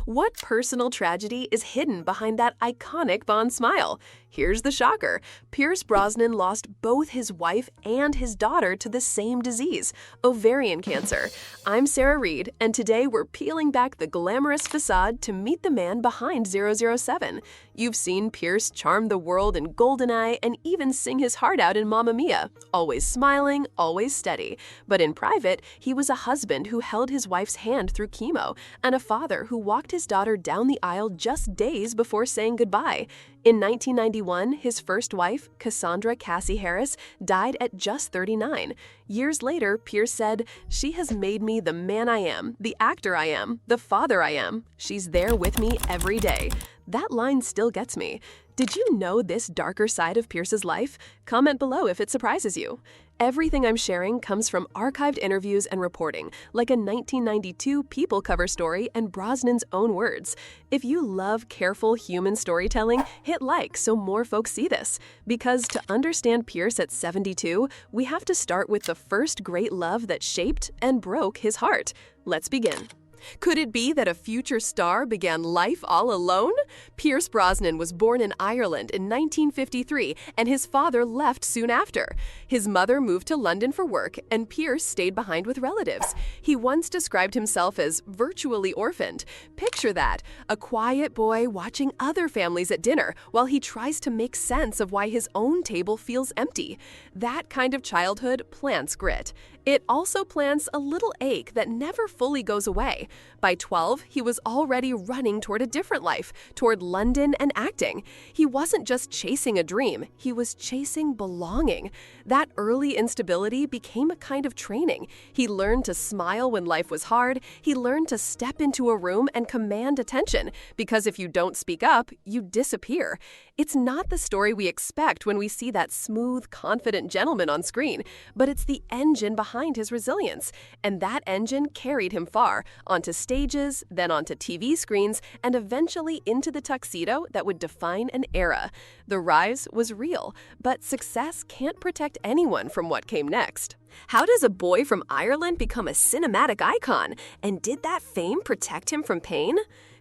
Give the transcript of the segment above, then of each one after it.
What personal tragedy is hidden behind that iconic Bond smile? Here's the shocker. Pierce Brosnan lost both his wife and his daughter to the same disease, ovarian cancer. I'm Sarah Reed, and today we're peeling back the glamorous facade to meet the man behind 007. You've seen Pierce charm the world in GoldenEye and even sing his heart out in Mamma Mia, always smiling, always steady. But in private, he was a husband who held his wife's hand through chemo, and a father who walked his daughter down the aisle just days before saying goodbye. In 1991, his first wife, Cassandra Harris, died at just 39. Years later, Pierce said, "She has made me the man I am, the actor I am, the father I am. She's there with me every day." That line still gets me. Did you know this darker side of Pierce's life? Comment below if it surprises you. Everything I'm sharing comes from archived interviews and reporting, like a 1992 People cover story and Brosnan's own words. If you love careful human storytelling, hit like so more folks see this. Because to understand Pierce at 72, we have to start with the first great love that shaped and broke his heart. Let's begin. Could it be that a future star began life all alone? Pierce Brosnan was born in Ireland in 1953, and his father left soon after. His mother moved to London for work, and Pierce stayed behind with relatives. He once described himself as virtually orphaned. Picture that, a quiet boy watching other families at dinner while he tries to make sense of why his own table feels empty. That kind of childhood plants grit. It also plants a little ache that never fully goes away. By 12, he was already running toward a different life, toward London and acting. He wasn't just chasing a dream, he was chasing belonging. That early instability became a kind of training. He learned to smile when life was hard. He learned to step into a room and command attention, because if you don't speak up, you disappear. It's not the story we expect when we see that smooth, confident gentleman on screen, but it's the engine behind his resilience. And that engine carried him far, onto stages, then onto TV screens, and eventually into the tuxedo that would define an era. The rise was real, but success can't protect anyone from what came next. How does a boy from Ireland become a cinematic icon? And did that fame protect him from pain?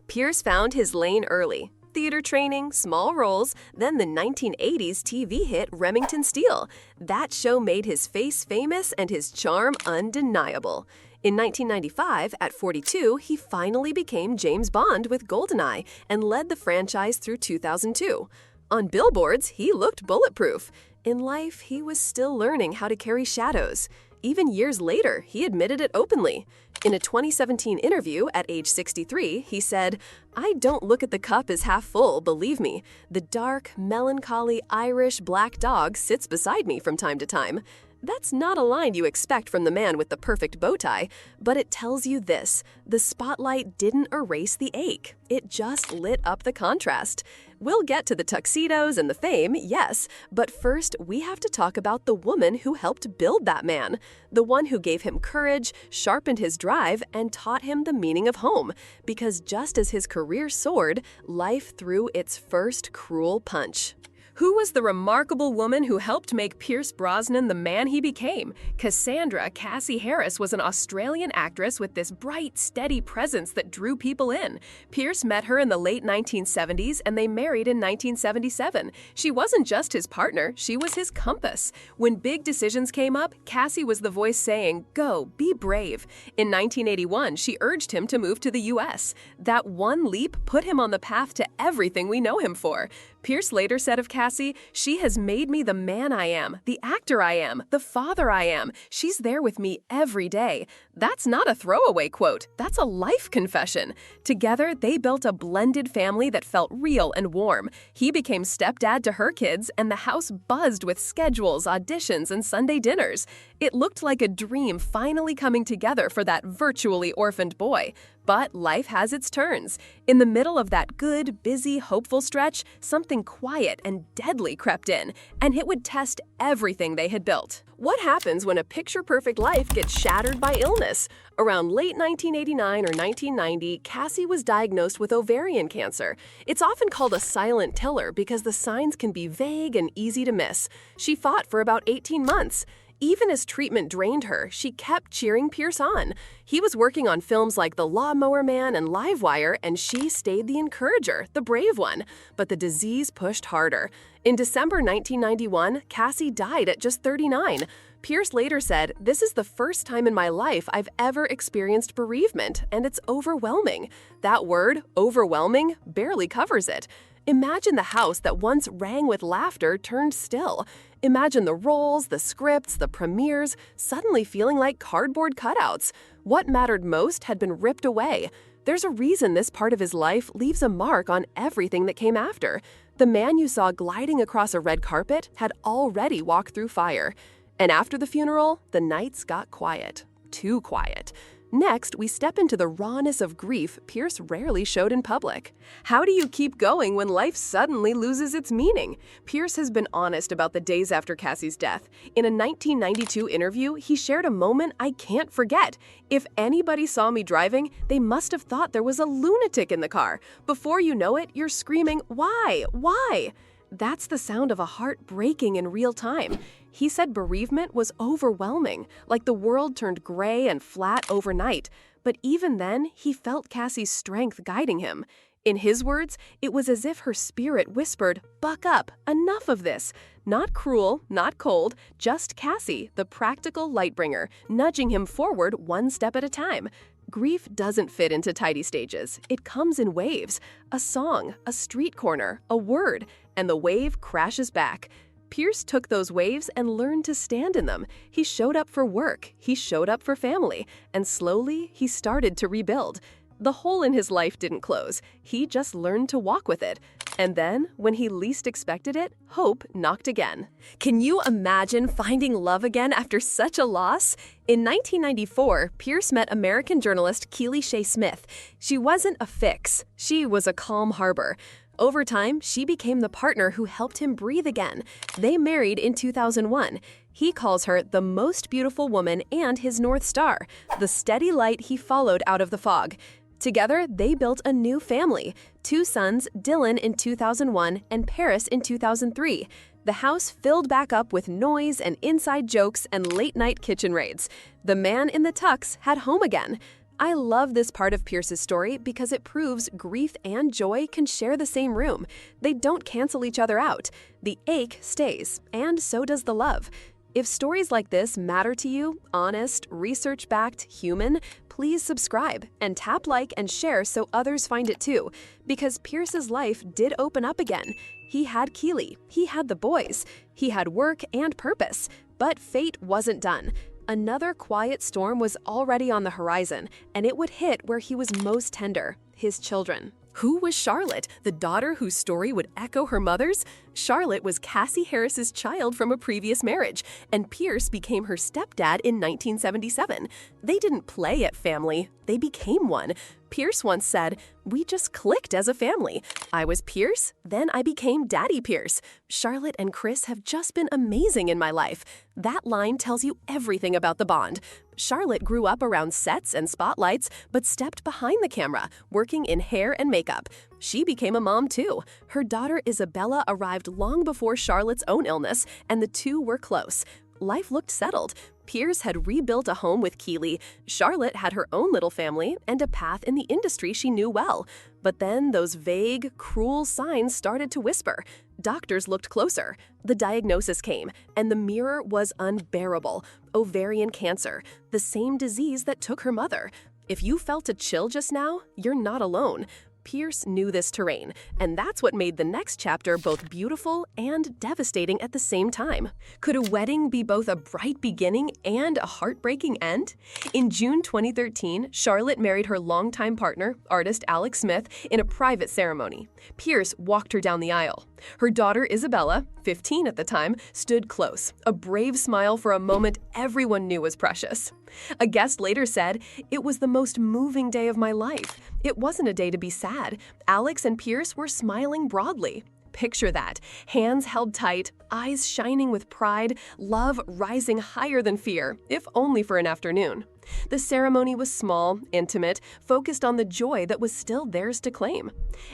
Pierce found his lane early. Theater training, small roles, then the 1980s TV hit Remington Steele. That show made his face famous and his charm undeniable. In 1995, at 42, he finally became James Bond with GoldenEye and led the franchise through 2002. On billboards, he looked bulletproof. In life, he was still learning how to carry shadows. Even years later, he admitted it openly. In a 2017 interview at age 63, he said, "I don't look at the cup as half full, believe me. The dark, melancholy Irish black dog sits beside me from time to time." That's not a line you expect from the man with the perfect bow tie, but it tells you this: the spotlight didn't erase the ache, it just lit up the contrast. We'll get to the tuxedos and the fame, yes, but first we have to talk about the woman who helped build that man, the one who gave him courage, sharpened his drive, and taught him the meaning of home. Because just as his career soared, life threw its first cruel punch. Who was the remarkable woman who helped make Pierce Brosnan the man he became? Cassandra Harris was an Australian actress with this bright, steady presence that drew people in. Pierce met her in the late 1970s and they married in 1977. She wasn't just his partner, she was his compass. When big decisions came up, Cassie was the voice saying, "Go, be brave." In 1981, she urged him to move to the US. That one leap put him on the path to everything we know him for. Pierce later said of Cassie, "She has made me the man I am, the actor I am, the father I am. She's there with me every day." That's not a throwaway quote, that's a life confession. Together, they built a blended family that felt real and warm. He became stepdad to her kids, and the house buzzed with schedules, auditions, and Sunday dinners. It looked like a dream finally coming together for that virtually orphaned boy. But life has its turns. In the middle of that good, busy, hopeful stretch, something quiet and deadly crept in, and it would test everything they had built. What happens when a picture-perfect life gets shattered by illness? Around late 1989 or 1990, Cassie was diagnosed with ovarian cancer. It's often called a silent killer because the signs can be vague and easy to miss. She fought for about 18 months. Even as treatment drained her, she kept cheering Pierce on. He was working on films like The Lawnmower Man and Livewire, and she stayed the encourager, the brave one. But the disease pushed harder. In December 1991, Cassie died at just 39. Pierce later said, "This is the first time in my life I've ever experienced bereavement, and it's overwhelming." That word, overwhelming, barely covers it. Imagine the house that once rang with laughter turned still. Imagine the roles, the scripts, the premieres, suddenly feeling like cardboard cutouts. What mattered most had been ripped away. There's a reason this part of his life leaves a mark on everything that came after. The man you saw gliding across a red carpet had already walked through fire. And after the funeral, the nights got quiet. Too quiet. Next, we step into the rawness of grief Pierce rarely showed in public. How do you keep going when life suddenly loses its meaning? Pierce has been honest about the days after Cassie's death. In a 1992 interview, he shared a moment I can't forget. "If anybody saw me driving, they must have thought there was a lunatic in the car. Before you know it, you're screaming, 'Why? Why?' That's the sound of a heart breaking in real time." He said bereavement was overwhelming, like the world turned gray and flat overnight. But even then, he felt Cassie's strength guiding him. In his words, it was as if her spirit whispered, "Buck up, enough of this." Not cruel, not cold, just Cassie, the practical lightbringer, nudging him forward one step at a time. Grief doesn't fit into tidy stages. It comes in waves. A song, a street corner, a word, and the wave crashes back. Pierce took those waves and learned to stand in them. He showed up for work, he showed up for family, and slowly he started to rebuild. The hole in his life didn't close, he just learned to walk with it. And then, when he least expected it, hope knocked again. Can you imagine finding love again after such a loss? In 1994, Pierce met American journalist Keely Smith. She wasn't a fix, she was a calm harbor. Over time, she became the partner who helped him breathe again. They married in 2001. He calls her the most beautiful woman and his North Star, the steady light he followed out of the fog. Together, they built a new family, 2 sons, Dylan in 2001 and Paris in 2003. The house filled back up with noise and inside jokes and late-night kitchen raids. The man in the tux had home again. I love this part of Pierce's story because it proves grief and joy can share the same room. They don't cancel each other out. The ache stays, and so does the love. If stories like this matter to you, honest, research-backed, human, please subscribe and tap like and share so others find it too. Because Pierce's life did open up again. He had Keely, he had the boys, he had work and purpose, but fate wasn't done. Another quiet storm was already on the horizon, and it would hit where he was most tender, his children. Who was Charlotte, the daughter whose story would echo her mother's? Charlotte was Cassie Harris's child from a previous marriage, and Pierce became her stepdad in 1977. They didn't play at family, they became one. Pierce once said, "We just clicked as a family. I was Pierce, then I became Daddy Pierce. Charlotte and Chris have just been amazing in my life." That line tells you everything about the bond. Charlotte grew up around sets and spotlights, but stepped behind the camera, working in hair and makeup. She became a mom too. Her daughter Isabella arrived long before Charlotte's own illness, and the two were close. Life looked settled. Pierce had rebuilt a home with Keely. Charlotte had her own little family and a path in the industry she knew well. But then those vague, cruel signs started to whisper. Doctors looked closer. The diagnosis came, and the mirror was unbearable. Ovarian cancer, the same disease that took her mother. If you felt a chill just now, you're not alone. Pierce knew this terrain, and that's what made the next chapter both beautiful and devastating at the same time. Could a wedding be both a bright beginning and a heartbreaking end? In June 2013, Charlotte married her longtime partner, artist Alex Smith, in a private ceremony. Pierce walked her down the aisle. Her daughter Isabella, 15 at the time, stood close, a brave smile for a moment everyone knew was precious. A guest later said, "It was the most moving day of my life. It wasn't a day to be sad. Alex and Pierce were smiling broadly." Picture that. Hands held tight, eyes shining with pride, love rising higher than fear, if only for an afternoon. The ceremony was small, intimate, focused on the joy that was still theirs to claim.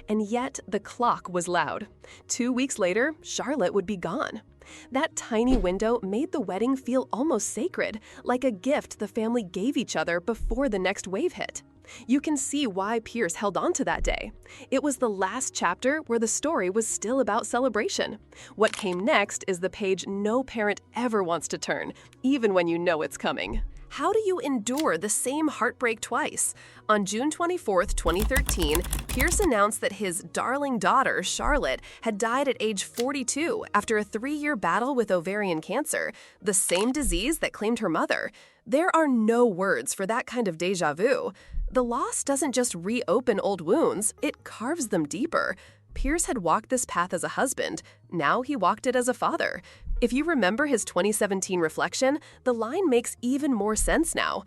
And yet, the clock was loud. 2 weeks later, Charlotte would be gone. That tiny window made the wedding feel almost sacred, like a gift the family gave each other before the next wave hit. You can see why Pierce held on to that day. It was the last chapter where the story was still about celebration. What came next is the page no parent ever wants to turn, even when you know it's coming. How do you endure the same heartbreak twice? On June 24, 2013, Pierce announced that his darling daughter, Charlotte, had died at age 42 after a 3-year battle with ovarian cancer, the same disease that claimed her mother. There are no words for that kind of déjà vu. The loss doesn't just reopen old wounds, it carves them deeper. Pierce had walked this path as a husband. Now he walked it as a father. If you remember his 2017 reflection, the line makes even more sense now.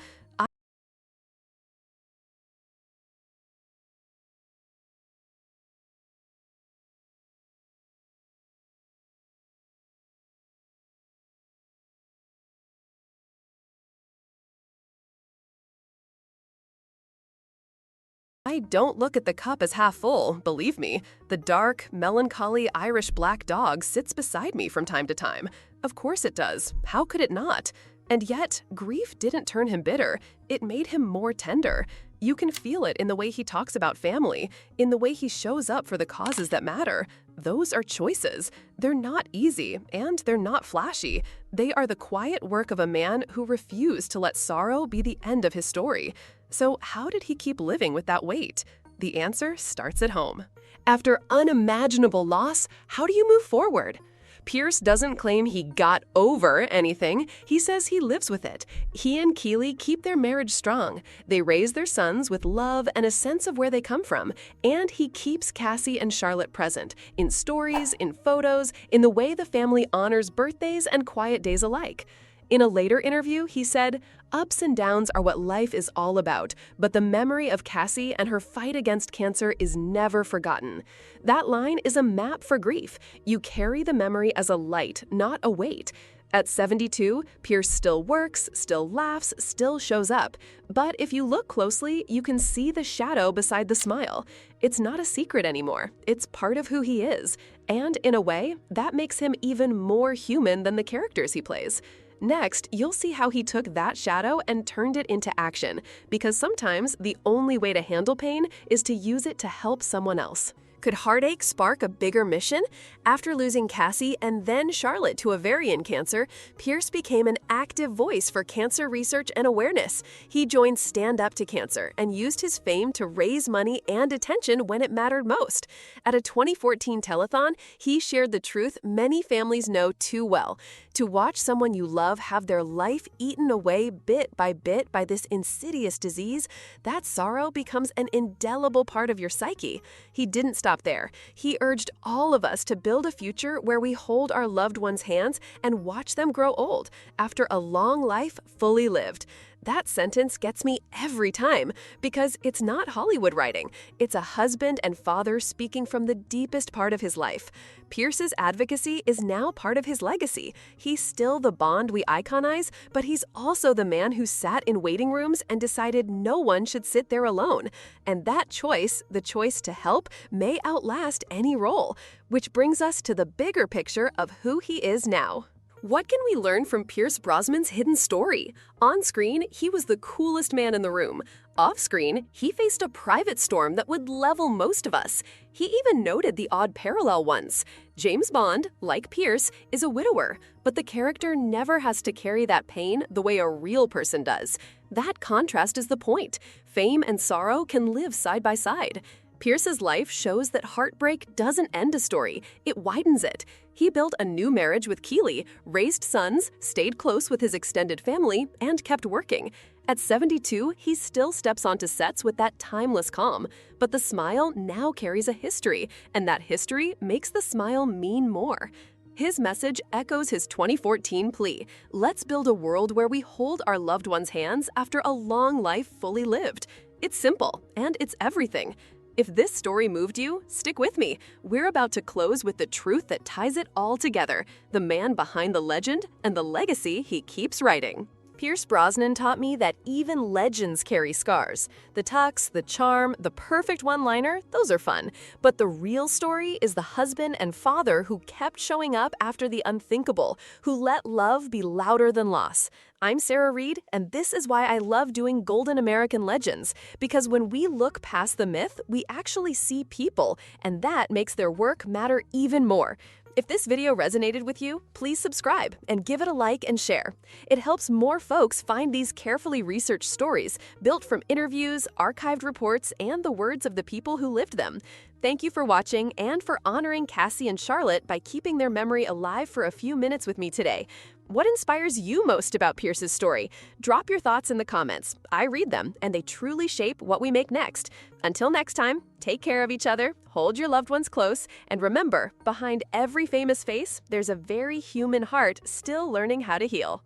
I don't look at the cup as half full, believe me. The dark, melancholy Irish black dog sits beside me from time to time. Of course it does. How could it not? And yet, grief didn't turn him bitter. It made him more tender. You can feel it in the way he talks about family, in the way he shows up for the causes that matter. Those are choices. They're not easy, and they're not flashy. They are the quiet work of a man who refused to let sorrow be the end of his story. So how did he keep living with that weight? The answer starts at home. After unimaginable loss, how do you move forward? Pierce doesn't claim he got over anything. He says he lives with it. He and Keely keep their marriage strong. They raise their sons with love and a sense of where they come from. And he keeps Cassie and Charlotte present, in stories, in photos, in the way the family honors birthdays and quiet days alike. In a later interview, he said, "Ups and downs are what life is all about, but the memory of Cassie and her fight against cancer is never forgotten." That line is a map for grief. You carry the memory as a light, not a weight. At 72, Pierce still works, still laughs, still shows up. But if you look closely, you can see the shadow beside the smile. It's not a secret anymore. It's part of who he is. And in a way, that makes him even more human than the characters he plays. Next, you'll see how he took that shadow and turned it into action, because sometimes the only way to handle pain is to use it to help someone else. Could heartache spark a bigger mission? After losing Cassie and then Charlotte to ovarian cancer, Pierce became an active voice for cancer research and awareness. He joined Stand Up to Cancer and used his fame to raise money and attention when it mattered most. At a 2014 telethon, he shared the truth many families know too well. To watch someone you love have their life eaten away bit by this insidious disease, that sorrow becomes an indelible part of your psyche. He didn't stop there. He urged all of us to build a future where we hold our loved ones' hands and watch them grow old after a long life fully lived. That sentence gets me every time because it's not Hollywood writing. It's a husband and father speaking from the deepest part of his life. Pierce's advocacy is now part of his legacy. He's still the Bond we iconize, but he's also the man who sat in waiting rooms and decided no one should sit there alone. And that choice, the choice to help, may outlast any role. Which brings us to the bigger picture of who he is now. What can we learn from Pierce Brosnan's hidden story? On screen, he was the coolest man in the room. Off screen, he faced a private storm that would level most of us. He even noted the odd parallel ones. James Bond, like Pierce, is a widower, but the character never has to carry that pain the way a real person does. That contrast is the point. Fame and sorrow can live side by side. Pierce's life shows that heartbreak doesn't end a story, it widens it. He built a new marriage with Keely, raised sons, stayed close with his extended family, and kept working. At 72, he still steps onto sets with that timeless calm. But the smile now carries a history, and that history makes the smile mean more. His message echoes his 2014 plea: let's build a world where we hold our loved ones' hands after a long life fully lived. It's simple, and it's everything. If this story moved you, stick with me. We're about to close with the truth that ties it all together, the man behind the legend and the legacy he keeps writing. Pierce Brosnan taught me that even legends carry scars. The tux, the charm, the perfect one-liner, those are fun. But the real story is the husband and father who kept showing up after the unthinkable, who let love be louder than loss. I'm Sarah Reed, and this is why I love doing Golden American Legends, because when we look past the myth, we actually see people, and that makes their work matter even more. If this video resonated with you, please subscribe and give it a like and share. It helps more folks find these carefully researched stories, built from interviews, archived reports, and the words of the people who lived them. Thank you for watching and for honoring Cassie and Charlotte by keeping their memory alive for a few minutes with me today. What inspires you most about Pierce's story? Drop your thoughts in the comments. I read them, and they truly shape what we make next. Until next time, take care of each other, hold your loved ones close, and remember, behind every famous face, there's a very human heart still learning how to heal.